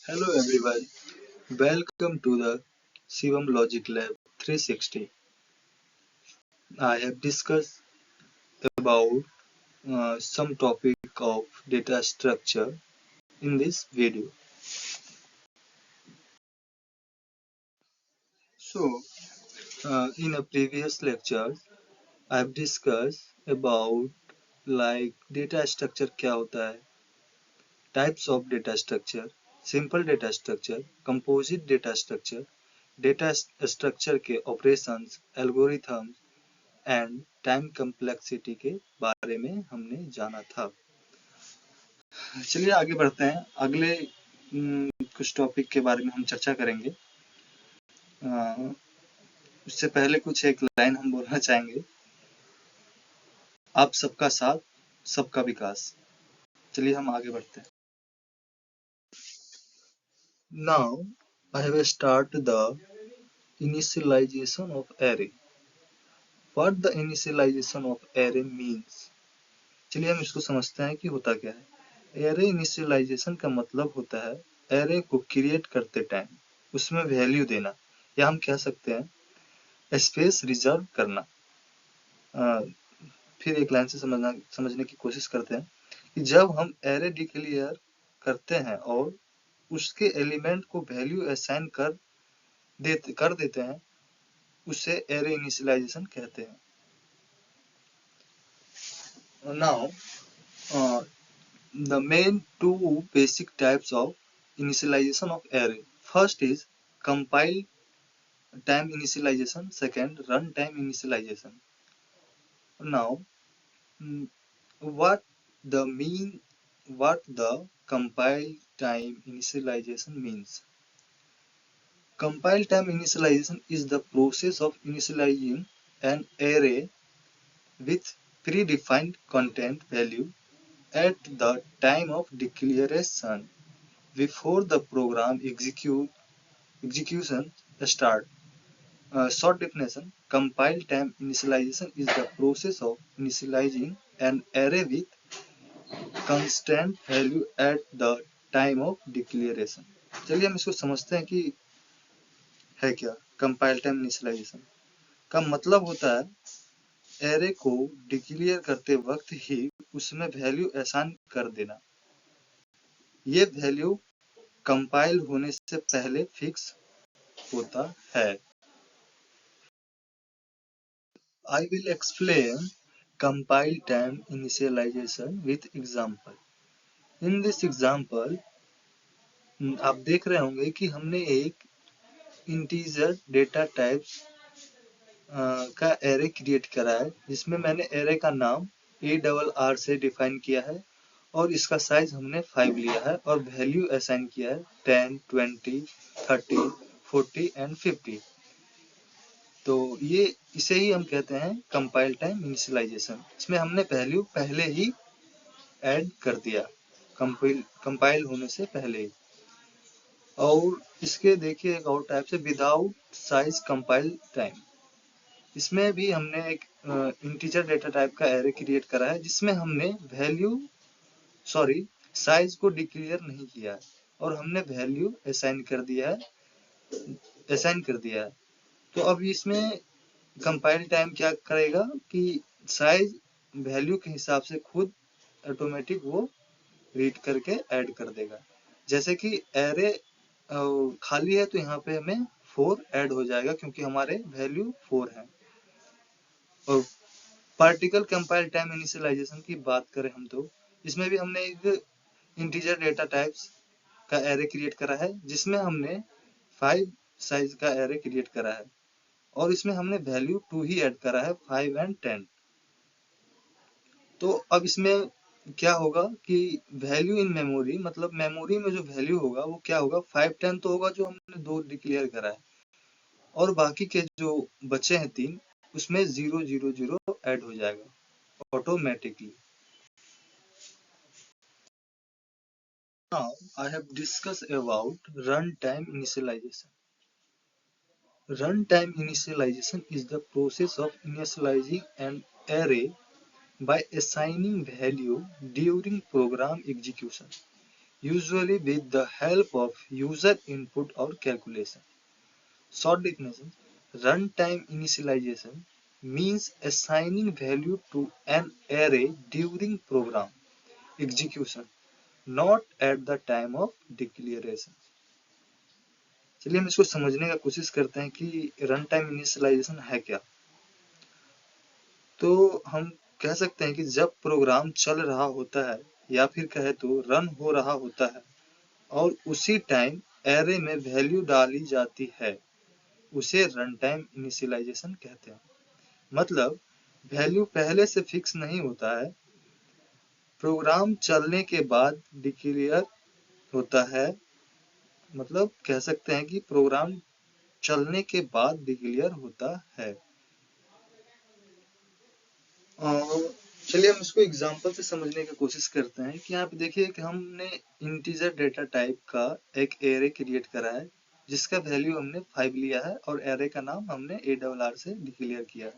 Hello everyone, welcome to the Shivam Logic Lab 360. I have discussed about some topic of data structure in this video. So, in a previous lecture, I have discussed about data structure क्या होता है, types of data structure, simple data structure, composite data structure, data structure के operations, algorithms and time complexity के बारे में हमने जाना था। चलिए आगे बढ़ते हैं। अगले कुछ टॉपिक के बारे में हम चर्चा करेंगे। उससे पहले कुछ एक लाइन हम बोलना चाहेंगे, आप सबका साथ सबका विकास। चलिए हम आगे बढ़ते हैं। Now I have start the initialisation of array. What the initialisation of array means. चलिए हम इसको समझते हैं कि होता क्या है। एरे इनिशियलाइजेशन का मतलब होता है एरे को क्रिएट करते टाइम उसमें वैल्यू देना, या हम कह सकते हैं स्पेस रिजर्व करना। फिर एक लाइन से समझने की कोशिश करते हैं कि जब हम एरे डिक्लेयर करते हैं और उसके एलिमेंट को वैल्यू असाइन कर देते हैं, उसे एरे इनिशियलाइजेशन कहते हैं। Now the main two basic types of initialization of array. First is compile time initialization, second runtime initialization. Now, what the compile time initialization means. Compile time initialization is the process of initializing an array with predefined content value at the time of declaration before the program execution start. Short definition: compile time initialization is the process of initializing an array with constant value at the time of declaration. चलिए हम इसको समझते हैं कि है क्या compile time initialisation का मतलब होता है एरे को डिक्लेयर करते वक्त ही उसमें वैल्यू असाइन कर देना। ये वैल्यू कंपाइल होने से पहले फिक्स होता है। I will explain compile time initialization with example. In this example, आप देख रहे होंगे कि हमने एक इंटीजर डेटा टाइप का एरे क्रिएट करा है, जिसमें मैंने एरे का नाम ARR से डिफाइन किया है और इसका साइज हमने 5 लिया है और वैल्यू असाइन किया है 10, 20, 30, 40 एंड 50। तो ये इसे ही हम कहते हैं कंपाइल टाइम इनिशियलाइजेशन। इसमें हमने वैल्यू पहले ही ऐड कर दिया कंपाइल होने से पहले। और इसके देखिए एक और टाइप से विदाउट साइज कंपाइल टाइम। इसमें भी हमने एक इंटीजर डेटा टाइप का एरे क्रिएट करा है, जिसमें हमने साइज को डिक्लेयर नहीं किया है और हमने वैल्यू असाइन कर दिया है। तो अब इसमें कंपाइल टाइम क्या करेगा कि साइज वैल्यू के हिसाब से खुद ऑटोमेटिक वो रीड करके ऐड कर देगा। जैसे कि एरे खाली है तो यहाँ पे हमें 4 ऐड हो जाएगा क्योंकि हमारे वैल्यू 4 है। और पार्टिकल कंपाइल टाइम इनिशियलाइजेशन की बात करें हम तो इसमें भी हमने एक इंटीजर डेटा टाइप्स का एरे क्रिएट करा है, जिसमें हमने 5 साइज का एरे क्रिएट करा है और इसमें हमने वैल्यू 2 ही ऐड करा है, 5 एंड 10। तो अब इसमें क्या होगा कि वैल्यू इन मेमोरी, मतलब मेमोरी में जो वैल्यू होगा वो क्या होगा, 5, 10 तो होगा जो हमने 2 डिक्लेयर करा है, और बाकी के जो बचे हैं 3 उसमें 0, 0, 0 ऐड हो जाएगा automatically. Now I have discussed about runtime initialization. Runtime initialization is the process of initializing an array by assigning value during program execution. usually with the help of user input or calculation. Short definition: runtime initialization means assigning value to an array during program execution, not at the time of declaration. चलिए हम इसको समझने का कोशिश करते हैं कि run time initialisation है क्या। तो हम कह सकते हैं कि जब प्रोग्राम चल रहा होता है या फिर कहे तो रन हो रहा होता है और उसी टाइम एरे में वैल्यू डाली जाती है, उसे रन टाइम इनिशियलाइजेशन कहते हैं। मतलब वैल्यू पहले से फिक्स नहीं होता है, प्रोग्राम चलने के बाद डिक्लेयर होता है। मतलब कह सकते हैं कि प्रोग्राम चलने के बाद डिक्लेयर होता है। चलिए हम इसको एग्जांपल से समझने की कोशिश करते हैं कि यहाँ पे देखिए कि हमने इंटीजर डेटा टाइप का एक एरे क्रिएट करा है जिसका वैल्यू हमने 5 लिया है और एरे का नाम हमने ARR से डिक्लेयर किया है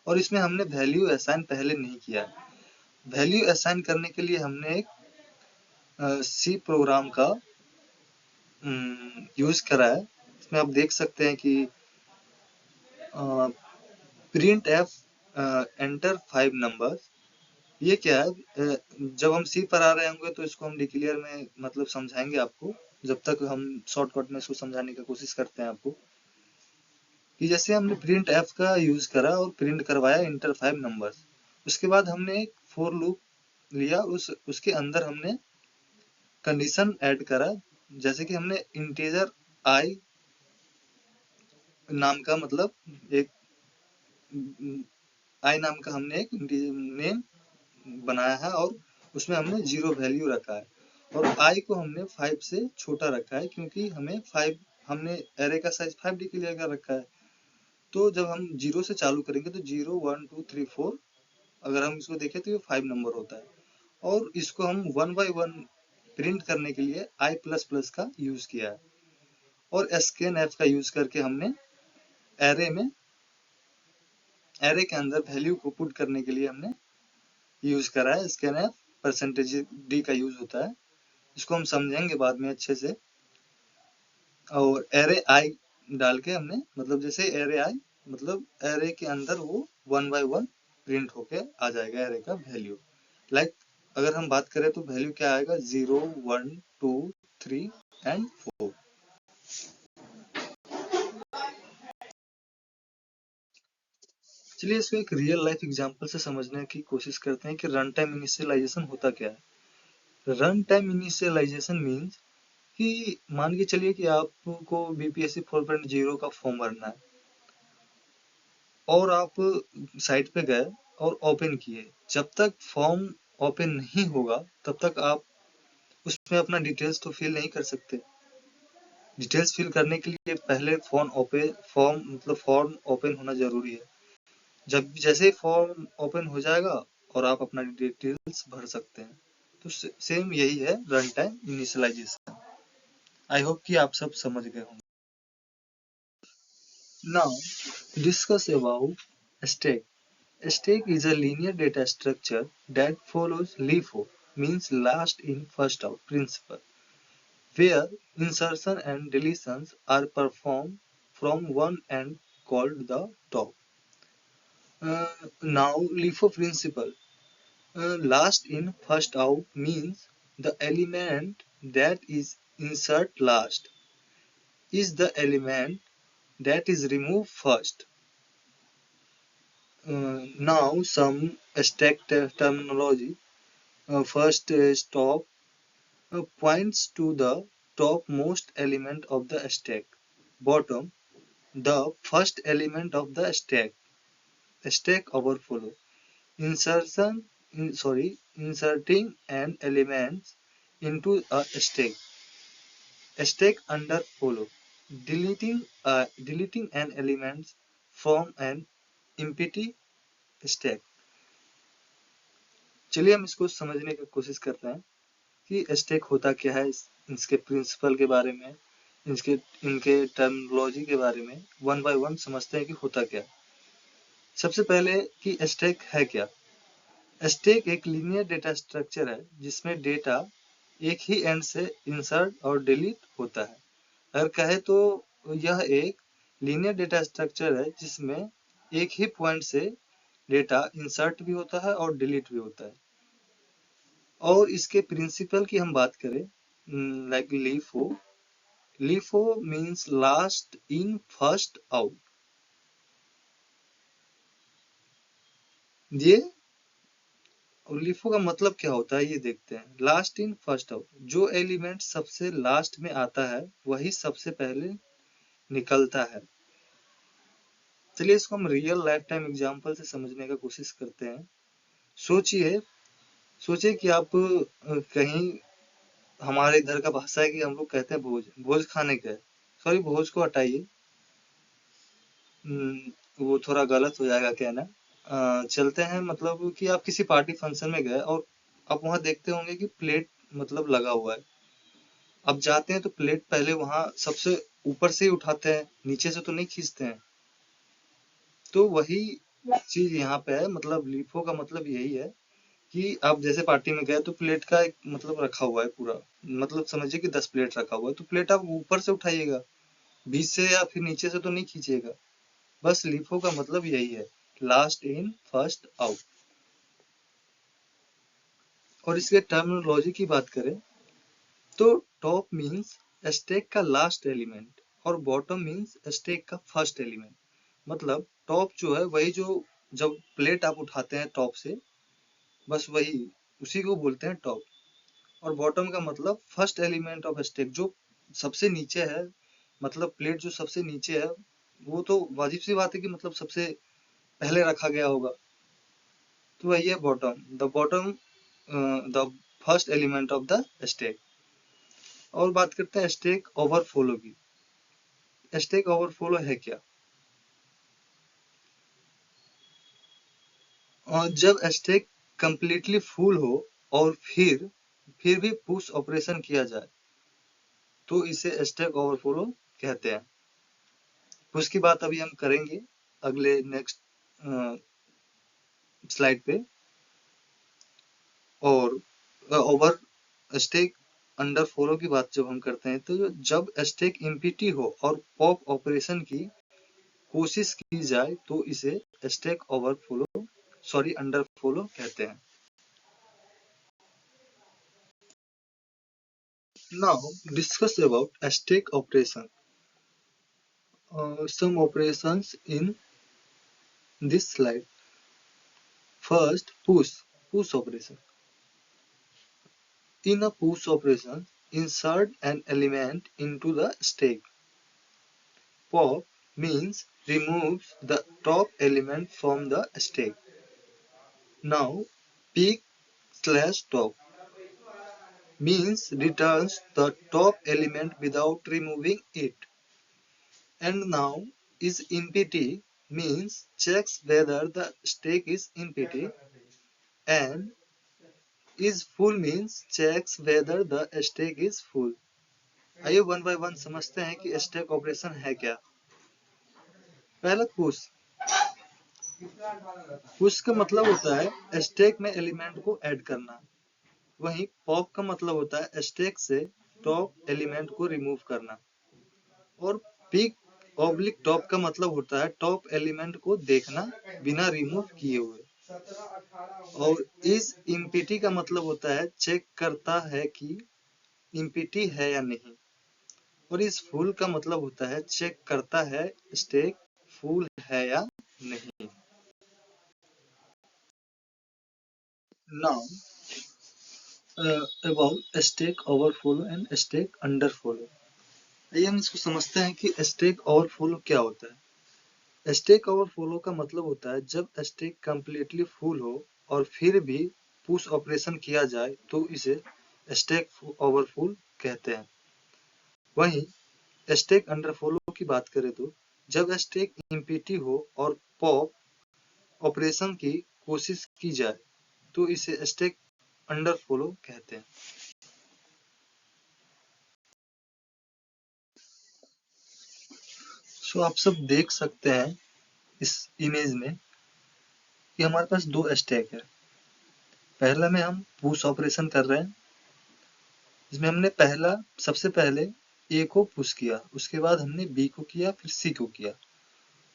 और इसमें हमने वैल्यू असाइन पहले नहीं किया है। वैल्यू असाइन करने के लिए हमने एक सी प्रोग्राम का यूज करा है। इसमें आप देख सकते हैं कि प्रिंट एफ एंटर 5 नंबर। ये क्या है, जब हम सी पर आ रहे होंगे तो इसको हम डिक्लेयर में मतलब समझाएंगे आपको, जब तक हम शॉर्टकट में इसको समझाने की कोशिश करते हैं आपको कि जैसे हमने प्रिंट एफ का यूज करा और प्रिंट करवाया इंटर 5 नंबर्स। उसके बाद हमने एक फॉर लूप लिया, उसके अंदर हमने कंडीशन ऐड करा, जैसे कि हमने इंटीजर आई नाम का मतलब एक आई नाम का हमने एक नेम बनाया है और उसमें हमने 0 वैल्यू रखा है और i को हमने 5 से छोटा रखा है क्योंकि हमें 5 हमने एरे का साइज 5 डिक्लेयर कर रखा है। तो जब हम 0 से चालू करेंगे तो 0 1 2 3 4, अगर हम इसको देखें तो ये 5 नंबर होता है और इसको हम 1 बाय 1 प्रिंट करने के लिए i++ का यूज किया है और scanf का यूज करके हमने एरे में एरे के अंदर वैल्यू को पुट करने के लिए हमने यूज करा है scanf। %d का यूज होता है, इसको हम समझेंगे बाद में अच्छे से। और एरे आई डाल के हमने मतलब जैसे एरे आई मतलब एरे के अंदर वो 1 बाय 1 प्रिंट होके आ जाएगा एरे का वैल्यू। लाइक अगर हम बात करें तो वैल्यू क्या आएगा 0 1 2 3 एंड 4। चलिए इसको एक रियल लाइफ एग्जांपल से समझने की कोशिश करते हैं कि रन टाइम इनिशियलाइजेशन होता क्या है। रन टाइम इनिशियलाइजेशन मीन्स कि मान के चलिए कि आपको बीपीएससी 4.0 का फॉर्म भरना है और आप साइट पे गए और ओपन किए। जब तक फॉर्म ओपन नहीं होगा तब तक आप उसमें अपना डिटेल्स तो फिल नहीं कर सकते। डिटेल्स फिल करने के लिए पहले फॉर्म ओपन होना जरूरी है। जब जैसे फॉर्म ओपन हो जाएगा और आप अपना डिटेल्स भर सकते हैं। तो सेम यही है run time initialisation. I hope कि आप सब समझ गए होंगे। Now discuss about stack. A stack is a linear data structure that follows LIFO, means last in first out principle, where insertion and deletions are performed from one end called the top. Now LIFO principle. Last in first out means the element that is insert last is the element that is removed first. Now some stack terminology. First stop points to the topmost element of the stack. Bottom, the first element of the stack. Stack overflow. Inserting an element into a stack. Stack under follow. Deleting an element from an empty stack. चलिए हम इसको समझने की कोशिश करते हैं कि stack होता क्या है, इसके प्रिंसिपल के बारे में, इनके टर्मिनोलॉजी के बारे में वन बाय वन समझते हैं कि होता क्या। सबसे पहले कि स्टैक है क्या। स्टैक एक लीनियर डेटा स्ट्रक्चर है जिसमें डेटा एक ही एंड से इंसर्ट और डिलीट होता है। अगर कहे तो यह एक लीनियर डेटा स्ट्रक्चर है जिसमें एक ही पॉइंट से डेटा इंसर्ट भी होता है और डिलीट भी होता है। और इसके प्रिंसिपल की हम बात करें, like LIFO. LIFO means last in first out. ये और लिफो का मतलब क्या होता है ये देखते हैं। लास्ट इन फर्स्ट आउट, जो एलिमेंट सबसे लास्ट में आता है वही सबसे पहले निकलता है। चलिए इसको हम रियल लाइफ टाइम एग्जांपल से समझने का कोशिश करते हैं। सोचिए सोचिए कि आप कहीं, हमारे इधर का भाषा है कि हम लोग कहते हैं भोज, भोज खाने गए। सॉरी, भोज को हटाइए, वो थोड़ा गलत हो जाएगा कहना। चलते हैं मतलब कि आप किसी पार्टी फंक्शन में गए और आप वहां देखते होंगे कि प्लेट मतलब लगा हुआ है। अब जाते हैं तो प्लेट पहले वहां सबसे ऊपर से ही उठाते हैं, नीचे से तो नहीं खींचते हैं। तो वही चीज यहाँ पे है, मतलब लीफो का मतलब यही है कि आप जैसे पार्टी में गए तो प्लेट का एक मतलब रखा हुआ है पूरा, मतलब समझिए कि 10 प्लेट रखा हुआ है, तो प्लेट आप ऊपर से उठाइएगा, बीच से या फिर नीचे से तो नहीं खींचिएगा। बस लीफो का मतलब यही है, लास्ट इन फर्स्ट आउट। और इसके टर्मिनोलॉजी की बात करें तो टॉप मीन्स स्टैक का लास्ट एलिमेंट और बॉटम मीन्स स्टैक का फर्स्ट एलिमेंट। मतलब टॉप जो है वही जो, जब प्लेट आप उठाते हैं टॉप से, बस वही, उसी को बोलते हैं टॉप। और बॉटम का मतलब फर्स्ट एलिमेंट ऑफ स्टैक, जो सबसे नीचे है। मतलब प्लेट जो सबसे नीचे है वो तो वाजिब सी बात है कि मतलब सबसे पहले रखा गया होगा, तो वही है bottom. The bottom, the first element of the stack. और बात करते हैं स्टैक ओवरफ्लो की। स्टैक ओवरफ्लो है क्या? और जब स्टैक कंप्लीटली फुल हो और फिर भी पुश ऑपरेशन किया जाए तो इसे स्टैक ओवरफ्लो कहते हैं। पुश की बात अभी हम करेंगे अगले नेक्स्ट स्लाइड पे। और ओवर स्टैक अंडर फॉलो की बात जब हम करते हैं तो जब स्टैक एम्प्टी हो और पॉप ऑपरेशन की कोशिश की जाए तो इसे stack overflow, sorry under follow कहते हैं। Now discuss about a stack operation. Some operations in this slide. First, push operation. In a push operation, insert an element into the stack. Pop means removes the top element from the stack. Now, pick slash top means returns the top element without removing it. And now is empty means checks whether the stack is empty, and is full means checks whether the stack is full. आइए one by one समझते हैं कि stack operation है क्या। पहला push. Push का मतलब होता है स्टैक में एलिमेंट को ऐड करना। वहीं पॉप का मतलब होता है स्टैक से टॉप एलिमेंट को रिमूव करना। और पिक ऑब्लिक टॉप का मतलब होता है टॉप एलिमेंट को देखना बिना रिमूव किए हुए। और इस इम्पिटी का मतलब होता है चेक करता है कि इम्पिटी है या नहीं। और इस फुल का मतलब होता है चेक करता है स्टैक फुल है या नहीं। Now about stack overflow and stack underflow. आइए हम इसको समझते हैं कि स्टैक ओवरफ्लो क्या होता है। स्टैक ओवरफ्लो का मतलब होता है जब स्टैक कंप्लीटली फुल हो और फिर भी पुश ऑपरेशन किया जाए तो इसे स्टैक ओवरफ्लो कहते हैं। वहीं स्टैक अंडरफ्लो की बात करें तो जब स्टैक एम्प्टी हो और पॉप ऑपरेशन की कोशिश की जाए तो इसे स्टैक अंडरफ्लो कहते हैं। सो आप सब देख सकते हैं इस इमेज में कि हमारे पास दो स्टैक है। पहला में हम पुश ऑपरेशन कर रहे हैं इसमें हमने सबसे पहले ए को पुश किया, उसके बाद हमने बी को किया, फिर सी को किया।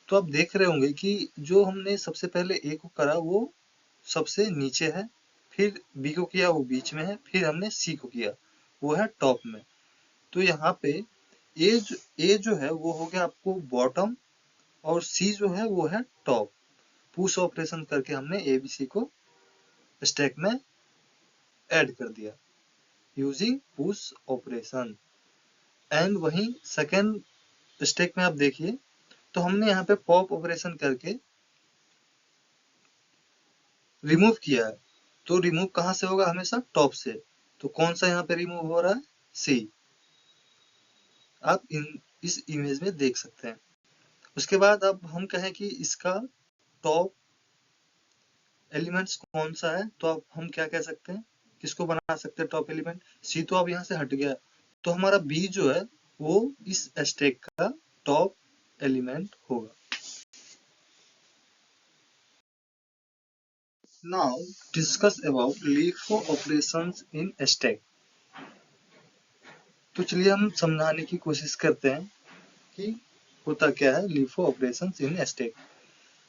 तो आप देख रहे होंगे कि जो हमने सबसे पहले ए को करा वो सबसे नीचे है, फिर बी को किया वो बीच में है, फिर हमने सी को किया वो है टॉप में। तो यहाँ पे ए जो है वो हो गया आपको बॉटम और सी जो है वो है टॉप। पुश ऑपरेशन करके हमने ए बी सी को स्टैक में ऐड कर दिया यूजिंग पुश ऑपरेशन। एंड वहीं सेकेंड स्टैक में आप देखिए तो हमने यहाँ पे पॉप ऑपरेशन करके रिमूव किया है। तो रिमूव कहाँ से होगा? हमेशा टॉप से। तो कौन सा यहाँ पे रिमूव हो रहा है? सी। आप इस इमेज में देख सकते हैं। उसके बाद अब हम कहें कि इसका टॉप एलिमेंट्स कौन सा है, तो अब हम क्या कह सकते हैं, किसको बना सकते हैं टॉप एलिमेंट? सी तो अब यहाँ से हट गया, तो हमारा बी जो है वो इस स्टैक का टॉप एलिमेंट होगा। Now discuss about LIFO operations in stack। तो चलिए हम समझाने की कोशिश करते हैं कि होता क्या है LIFO operations in stack।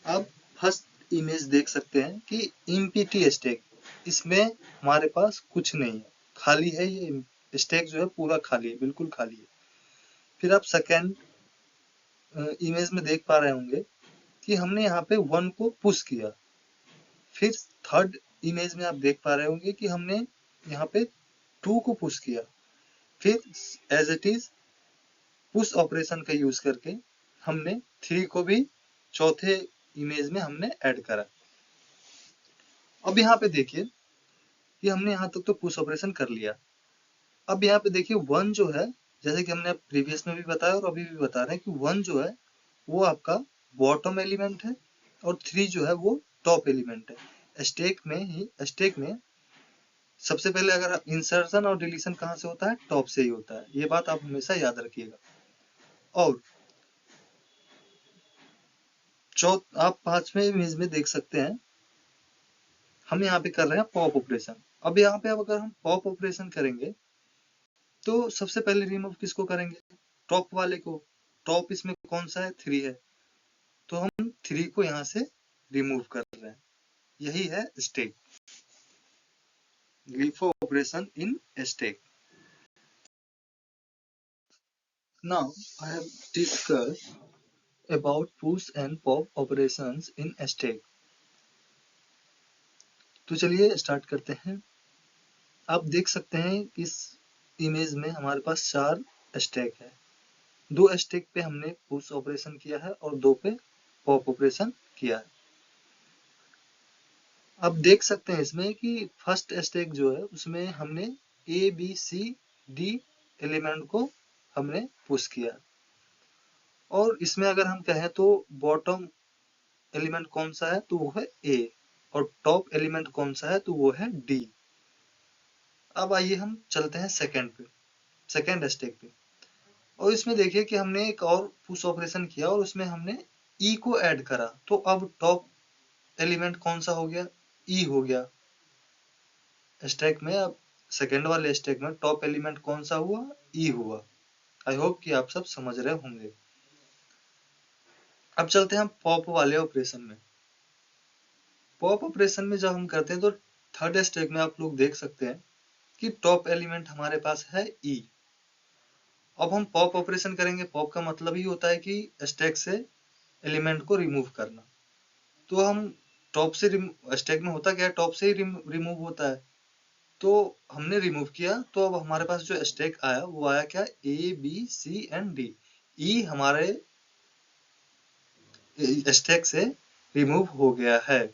आप फर्स्ट इमेज देख सकते हैं कि empty stack, इसमें हमारे पास कुछ नहीं है, खाली है। ये स्टैक जो है पूरा खाली है, बिल्कुल खाली है। फिर आप सेकेंड इमेज में देख पा रहे होंगे कि हमने यहाँ पे 1 को पुश किया। फिर थर्ड इमेज में आप देख पा रहे होंगे कि हमने यहाँ पे 2 को पुश किया। फिर as it is push operation का यूज करके हमने 3 को भी चौथे इमेज में हमने ऐड करा। अब यहाँ पे देखिए कि हमने यहाँ तक तो पुश ऑपरेशन कर लिया। अब यहाँ पे देखिए 1 जो है, जैसे कि हमने प्रीवियस में भी बताया और अभी भी बता रहे हैं कि 1 जो है वो आपका बॉटम एलिमेंट है और 3 जो है वो टॉप एलिमेंट है। स्टैक में सबसे पहले अगर इंसर्शन और डिलीशन कहाँ से होता है? टॉप से ही होता है। ये बात आप हमेशा याद रखिएगा। और आप 5वें इमेज में देख सकते हैं हम यहाँ पे कर रहे हैं पॉप ऑपरेशन। अब यहाँ पे अगर हम पॉप ऑपरेशन करेंगे तो सबसे पहले रिमूव किसको करेंगे? टॉप वाले को। टॉप इसमें कौन सा है? 3 है, तो हम 3 को यहाँ से रिमूव कर रहे हैं। यही है stack, LIFO operation in stack. Now I have discussed about push and pop operations in stack। तो चलिए स्टार्ट करते हैं। आप देख सकते हैं इस इमेज में हमारे पास 4 स्टैक है। 2 स्टैक पे हमने पुश ऑपरेशन किया है और 2 पे पॉप ऑपरेशन किया है। अब देख सकते हैं इसमें कि फर्स्ट स्टैक जो है उसमें हमने A B C D element को हमने पुश किया, और इसमें अगर हम कहें तो बॉटम एलिमेंट कौन सा है? तो वो है ए, और टॉप एलिमेंट कौन सा है? तो वो है डी। अब आइए हम चलते हैं सेकेंड स्टैक पे। और इसमें देखिए कि हमने एक और पुश ऑपरेशन किया और उसमें हमने ई को ऐड करा। तो अब टॉप एलिमेंट कौन सा हो गया? ई हो गया स्टैक में। अब सेकेंड वाले स्टैक में टॉप एलिमेंट कौन सा हुआ? ई हुआ। आई होप कि आप सब समझ रहे होंगे। अब चलते हैं हम पॉप वाले ऑपरेशन में। पॉप ऑपरेशन में जब हम करते हैं तो थर्ड स्टैक में आप लोग देख सकते हैं कि टॉप एलिमेंट हमारे पास है ई। अब हम पॉप ऑपरेशन करेंगे। पॉप का मतलब ही होता है कि स्टैक से एलिमेंट को रिमूव करना। तो हम टॉप से स्टैक में होता क्या है? टॉप से ही रिमूव होता है। तो हमने रिमूव किया, तो अब हमारे पास जो स्टैक आया वो आया क्या? A B C and D. E हमारे स्टैक से रिमूव हो गया है।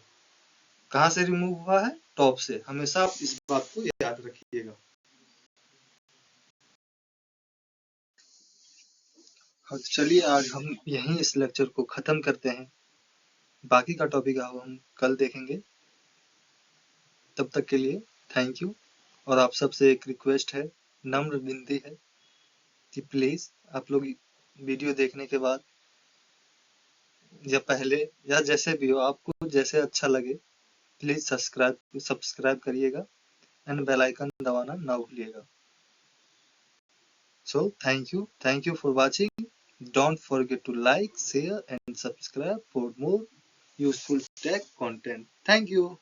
कहाँ से रिमूव हुआ है? टॉप से। हमेशा आप इस बात को याद रखिएगा। हाँ, चलिए आज हम यहीं इस लेक्चर को खत्म करते हैं। बाकी का टॉपिक हम कल देखेंगे। तब तक के लिए थैंक यू। और आप सबसे एक रिक्वेस्ट है, नम्र विनती है कि प्लीज आप लोग वीडियो देखने के बाद या पहले या जैसे भी हो, आपको जैसे अच्छा लगे, प्लीज सब्सक्राइब करिएगा एंड बेल आइकन दबाना ना भूलिएगा। So thank you for watching. Don't forget to like, share and subscribe for more useful tech content. Thank you.